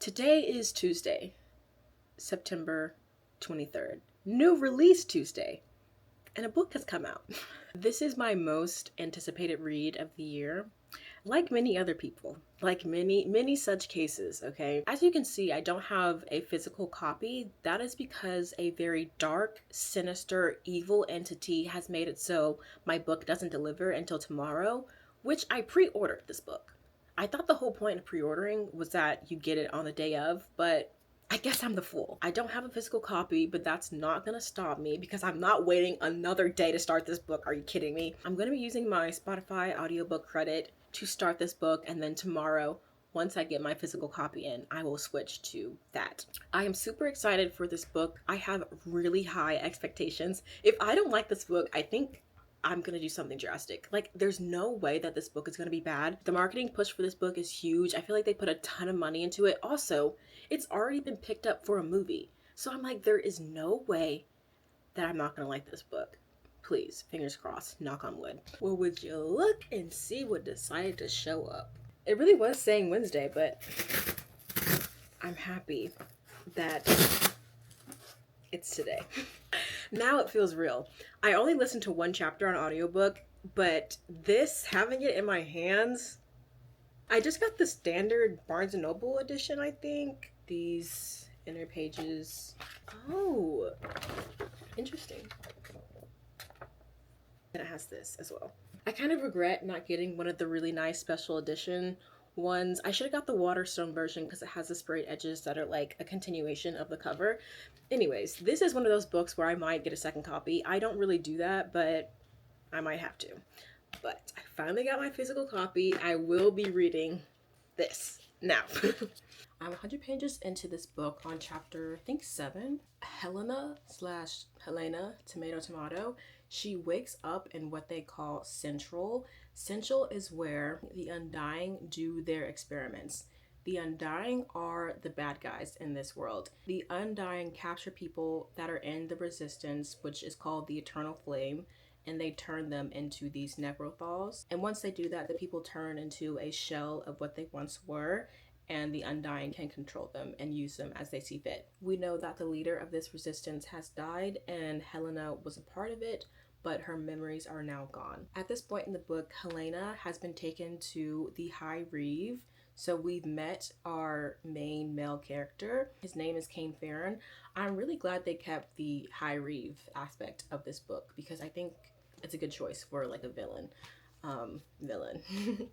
Today is Tuesday, September 23rd. New release Tuesday. And a book has come out. This is my most anticipated read of the year. Like many other people, like many such cases, okay? As you can see, I don't have a physical copy. That is because a very dark, sinister, evil entity has made it so my book doesn't deliver until tomorrow, which I pre-ordered this book. I thought the whole point of pre-ordering was that you get it on the day of, but I guess I'm the fool. I don't have a physical copy, but that's not gonna stop me because I'm not waiting another day to start this book. Are you kidding me? I'm gonna be using my Spotify audiobook credit to start this book, and then tomorrow, once I get my physical copy in, I will switch to that. I am super excited for this book. I have really high expectations. If I don't like this book, I think I'm gonna do something drastic. Like, there's no way that this book is gonna be bad. The marketing push for this book is huge. I feel like they put a ton of money into it. Also, it's already been picked up for a movie. So I'm like, there is no way that I'm not gonna like this book. Please, fingers crossed, knock on wood. Well, would you look and see what decided to show up? It really was saying Wednesday, but I'm happy that it's today. Now it feels real. I only listened to one chapter on audiobook, but this, having it in my hands, I just got the standard Barnes & Noble edition, I think. These inner pages. Oh, interesting. And it has this as well. I kind of regret not getting one of the really nice special edition ones. I should have got the Waterstone version because it has the sprayed edges that are like a continuation of the cover. Anyways, this is one of those books where I might get a second copy. I don't really do that, but I might have to. But I finally got my physical copy. I will be reading this now. I'm 100 pages into this book on chapter, I think 7. Helena, tomato. She wakes up in what they call Central. Central is where the Undying do their experiments. The Undying are the bad guys in this world. The Undying capture people that are in the Resistance, which is called the Eternal Flame, and they turn them into these necrothals. And once they do that, the people turn into a shell of what they once were, and the Undying can control them and use them as they see fit. We know that the leader of this resistance has died, and Helena was a part of it, but her memories are now gone. At this point in the book, Helena has been taken to the High Reeve. So we've met our main male character. His name is Cain Farron. I'm really glad they kept the High Reeve aspect of this book because I think it's a good choice for like a villain.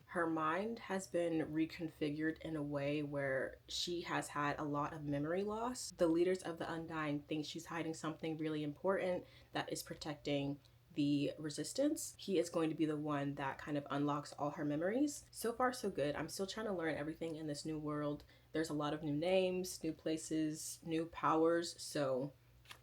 Her mind has been reconfigured in a way where she has had a lot of memory loss. The leaders of the Undying think she's hiding something really important that is protecting the resistance. He is going to be the one that kind of unlocks all her memories. So far so good. I'm still trying to learn everything in this new world. There's a lot of new names, new places, new powers, so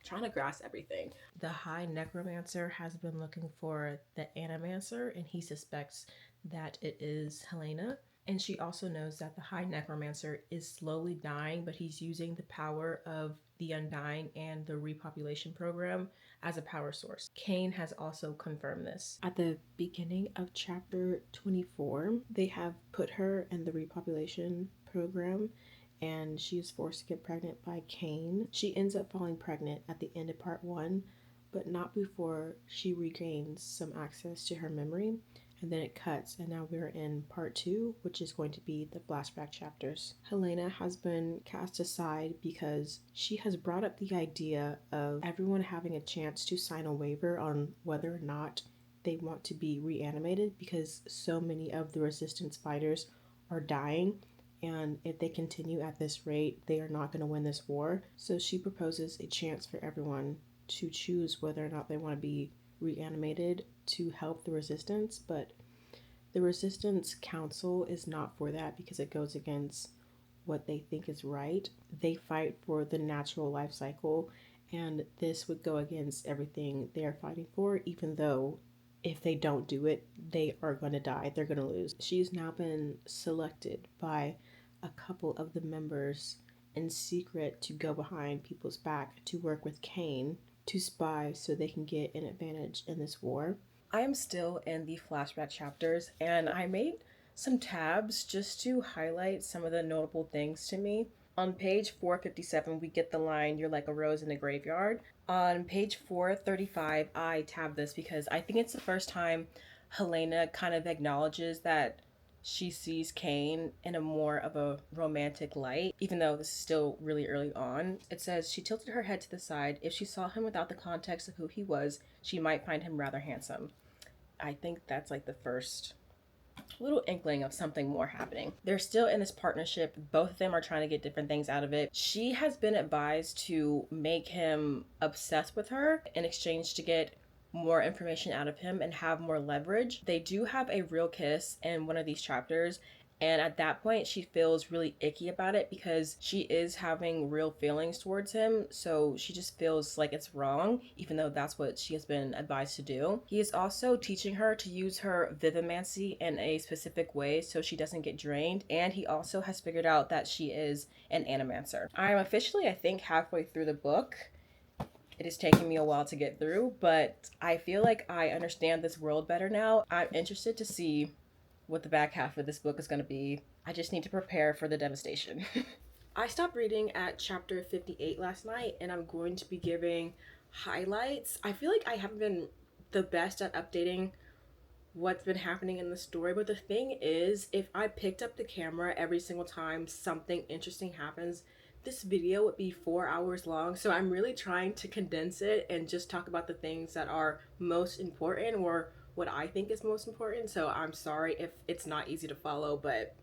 trying to grasp everything. The High Necromancer has been looking for the Animancer, and he suspects that it is Helena. And she also knows that the High Necromancer is slowly dying, but he's using the power of the Undying and the repopulation program as a power source. Cain has also confirmed this. At the beginning of chapter 24, they have put her in the repopulation program, and she is forced to get pregnant by Cain. She ends up falling pregnant at the end of part 1, but not before she regains some access to her memory. And then it cuts, and now we're in part 2, which is going to be the flashback chapters. Helena has been cast aside because she has brought up the idea of everyone having a chance to sign a waiver on whether or not they want to be reanimated, because so many of the resistance fighters are dying, and if they continue at this rate, they are not going to win this war. So she proposes a chance for everyone to choose whether or not they want to be reanimated to help the resistance, but the resistance council is not for that because it goes against what they think is right. They fight for the natural life cycle, and this would go against everything they are fighting for, even though if they don't do it, they are going to die. They're going to lose. She's now been selected by a couple of the members in secret to go behind people's back to work with Cain to spy so they can get an advantage in this war. I am still in the flashback chapters, and I made some tabs just to highlight some of the notable things to me. On page 457, we get the line, "You're like a rose in a graveyard." On page 435, I tab this because I think it's the first time Helena kind of acknowledges that she sees Kane in a more of a romantic light, even though this is still really early on. It says, "She tilted her head to the side. If she saw him without the context of who he was, she might find him rather handsome." I think that's like the first little inkling of something more happening. They're still in this partnership. Both of them are trying to get different things out of it. She has been advised to make him obsessed with her in exchange to get more information out of him and have more leverage. They do have a real kiss in one of these chapters, and at that point, she feels really icky about it because she is having real feelings towards him. So she just feels like it's wrong, even though that's what she has been advised to do. He is also teaching her to use her vivimancy in a specific way so she doesn't get drained. And he also has figured out that she is an animancer. I'm officially, I think, halfway through the book. It is taking me a while to get through, but I feel like I understand this world better now. I'm interested to see what the back half of this book is going to be. I just need to prepare for the devastation. I stopped reading at chapter 58 last night, and I'm going to be giving highlights. I feel like I haven't been the best at updating what's been happening in the story, but the thing is, if I picked up the camera every single time something interesting happens, this video would be 4 hours long. So I'm really trying to condense it and just talk about the things that are most important, or what I think is most important. So I'm sorry if it's not easy to follow, but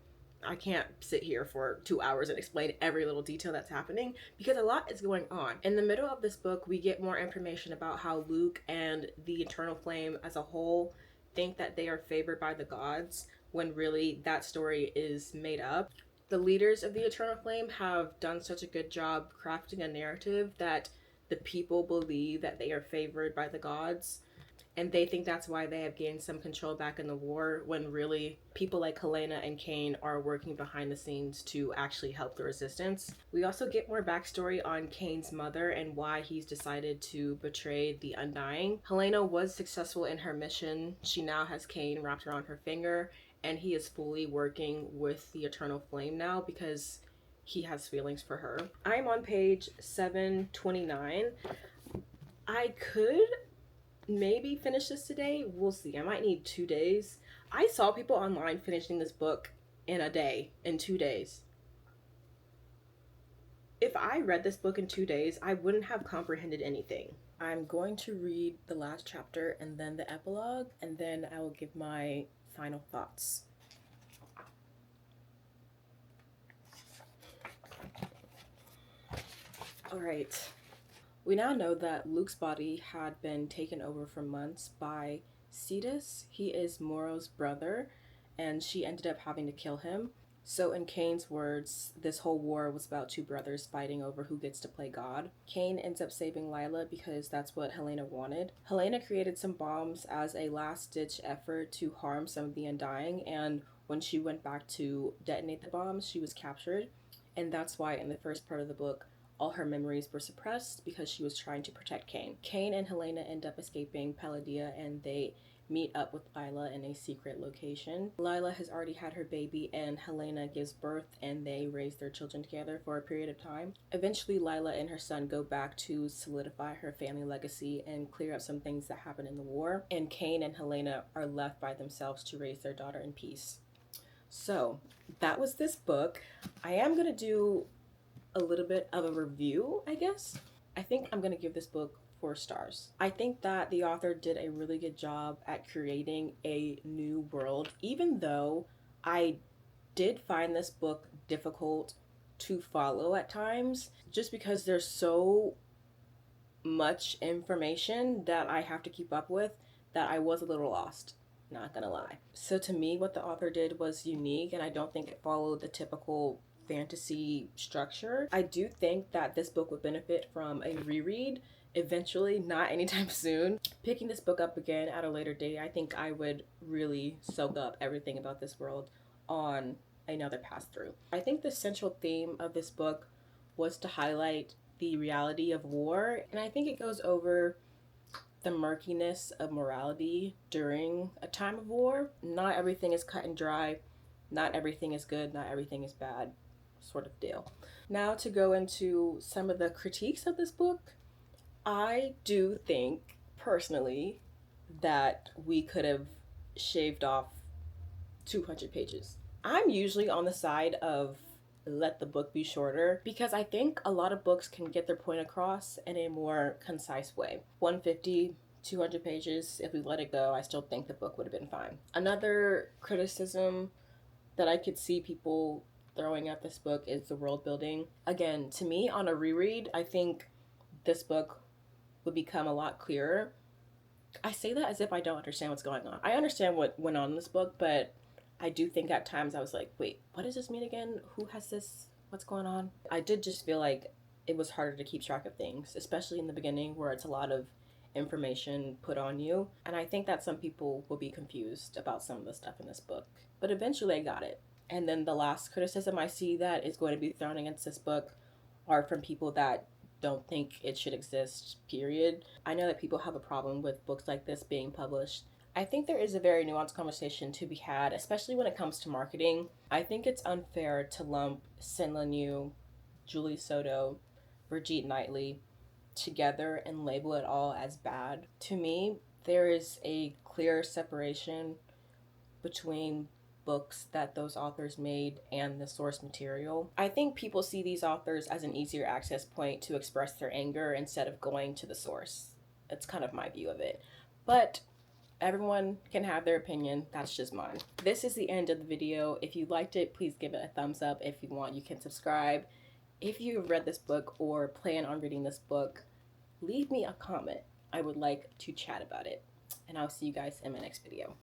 I can't sit here for 2 hours and explain every little detail that's happening because a lot is going on. In the middle of this book, we get more information about how Luke and the Eternal Flame as a whole think that they are favored by the gods, when really that story is made up. The leaders of the Eternal Flame have done such a good job crafting a narrative that the people believe that they are favored by the gods, and they think that's why they have gained some control back in the war, when really people like Helena and Kane are working behind the scenes to actually help the resistance. We also get more backstory on Kane's mother and why he's decided to betray the Undying. Helena was successful in her mission. She now has Kane wrapped around her finger, and he is fully working with the Eternal Flame now because he has feelings for her. I'm on page 729. I could maybe finish this today. We'll see. I might need 2 days. I saw people online finishing this book in a day, in 2 days. If I read this book in 2 days, I wouldn't have comprehended anything. I'm going to read the last chapter and then the epilogue, and then I will give my final thoughts. All right. We now know that Luke's body had been taken over for months by Cetus. He is Moro's brother, and she ended up having to kill him. So in Kane's words, this whole war was about two brothers fighting over who gets to play God. Kane ends up saving Lila because that's what Helena wanted. Helena created some bombs as a last-ditch effort to harm some of the Undying, and when she went back to detonate the bombs, she was captured. And that's why in the first part of the book, all her memories were suppressed because she was trying to protect Kane. Kane and Helena end up escaping Palladia, and they meet up with Lila in a secret location. Lila has already had her baby, and Helena gives birth, and they raise their children together for a period of time. Eventually, Lila and her son go back to solidify her family legacy and clear up some things that happened in the war, and Kane and Helena are left by themselves to raise their daughter in peace. So, that was this book. I am going to do a little bit of a review, I guess. I think I'm going to give this book 4 stars. I think that the author did a really good job at creating a new world, even though I did find this book difficult to follow at times, just because there's so much information that I have to keep up with that I was a little lost. Not gonna lie. So to me, what the author did was unique, and I don't think it followed the typical fantasy structure. I do think that this book would benefit from a reread eventually, not anytime soon. Picking this book up again at a later date, I think I would really soak up everything about this world on another pass through. I think the central theme of this book was to highlight the reality of war, and I think it goes over the murkiness of morality during a time of war. Not everything is cut and dry. Not everything is good. Not everything is bad. sort of deal. Now to go into some of the critiques of this book, I do think personally that we could have shaved off 200 pages. I'm usually on the side of let the book be shorter because I think a lot of books can get their point across in a more concise way. 150, 200 pages, if we let it go, I still think the book would have been fine. Another criticism that I could see people throwing at this book is the world building. Again, to me, on a reread, I think this book would become a lot clearer. I say that as if I don't understand what's going on. I understand what went on in this book, but I do think at times I was like, wait, what does this mean again? Who has this? What's going on? I did just feel like it was harder to keep track of things, especially in the beginning where it's a lot of information put on you. And I think that some people will be confused about some of the stuff in this book. But eventually I got it. And then the last criticism I see that is going to be thrown against this book are from people that don't think it should exist, period. I know that people have a problem with books like this being published. I think there is a very nuanced conversation to be had, especially when it comes to marketing. I think it's unfair to lump SenLinYu, Julie Soto, Brigitte Knightley together and label it all as bad. To me, there is a clear separation between books that those authors made and the source material. I think people see these authors as an easier access point to express their anger instead of going to the source. That's kind of my view of it. But everyone can have their opinion. That's just mine. This is the end of the video. If you liked it, please give it a thumbs up. If you want, you can subscribe. If you've read this book or plan on reading this book, leave me a comment. I would like to chat about it. And I'll see you guys in my next video.